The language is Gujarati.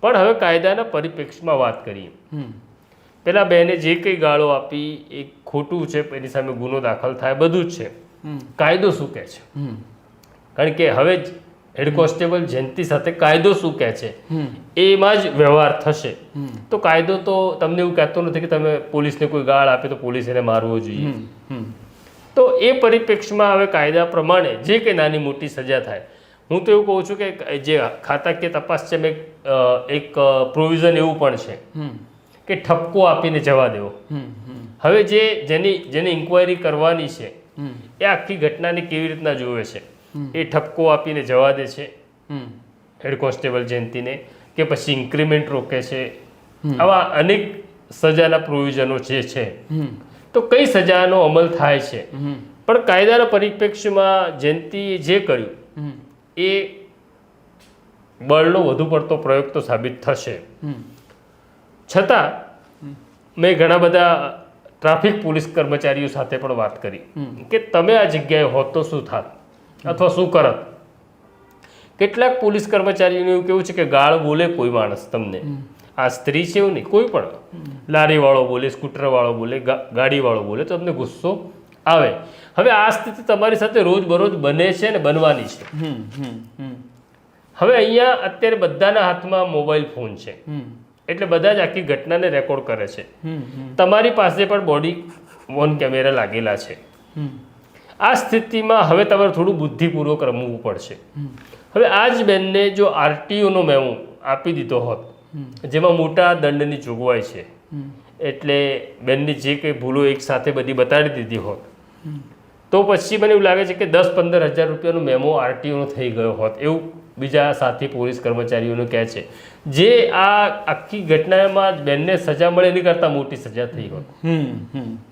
પણ હવે કાયદાના પરિપ્રેક્ષમાં વાત કરીએ. પેલા બેને જે કંઈ ગાળો આપી એ ખોટું છે, એની સામે ગુનો દાખલ થાય, બધું જ છે. કાયદો શું કહે છે? કારણ કે હવે હેડ કોન્સ્ટેબલ જયંતિ સાથે કાયદો શું કહે છે એમાં જ વ્યવહાર થશે. તો કાયદો તો તમને એવું કહેતો નથી કે તમે પોલીસને કોઈ ગાળ આપે તો પોલીસ એને મારવો જોઈએ. તો એ પરિપ્રેક્ષમાં હવે કાયદા પ્રમાણે જે કંઈ નાની મોટી સજા થાય, હું તો એવું કહું છું કે જે ખાતાકીય તપાસ છે એક પ્રોવિઝન એવું પણ છે કે ઠપકો આપીને જવા દેવો. હવે જેની ઇન્ક્વાયરી કરવાની છે એ આખી ઘટનાને કેવી રીતના જોવે છે, એ ઠપકો આપીને જવા દે છે હેડ કોન્સ્ટેબલ જયંતિને, કે પછી ઇન્ક્રીમેન્ટ રોકે છે. આવા અનેક સજાના પ્રોવિઝનો જે છે, તો કઈ સજાનો અમલ થાય છે. પણ કાયદાના પરિપ્રેક્ષ્યમાં જયંતિએ જે કર્યું એ બળનો વધુ પડતો પ્રયોગ તો સાબિત થશે. છતાં મેં ઘણા બધા ટ્રાફિક પોલીસ કર્મચારીઓ સાથે પણ વાત કરી કે તમે આ જગ્યાએ હોત તો શું થાત અથવા શું કરત. કેટલાક પોલીસ કર્મચારીઓનું એવું કેવું છે કે ગાળ બોલે કોઈ માણસ તમને, આ સ્ત્રી છે એવું નહીં, કોઈ પણ લારીવાળો બોલે, સ્કૂટરવાળો બોલે, ગાડીવાળો બોલે તો તમને ગુસ્સો આવે. હવે આ સ્થિતિ તમારી સાથે રોજબરોજ બને છે ને બનવાની છે. હવે અહીંયા અત્યારે બધાના હાથમાં મોબાઈલ ફોન છે, એટલે બધા જ આખી ઘટનાને રેકોર્ડ કરે છે. તમારી પાસે પણ બોડી ઓન કેમેરા લાગેલા છે. આ સ્થિતિમાં હવે તમારે થોડું બુદ્ધિપૂર્વક રમવું પડશે. હવે આ જ બેનને જો આરટીઓનો મેમો આપી દીધો હોત જેમાં મોટા દંડની જોગવાઈ છે, એટલે બેનની જે કંઈ ભૂલો એક સાથે બધી બતાડી દીધી હોત, તો પછી મને એવું લાગે છે કે 10-15 હજાર રૂપિયાનો મેમો આરટીઓનો થઈ ગયો હોત, એવું બીજા સાથી પોલીસ કર્મચારીઓનું કહે છે. જે આ આખી ઘટનામાં બેનને સજા મળે એની કરતાં મોટી સજા થઈ હોત.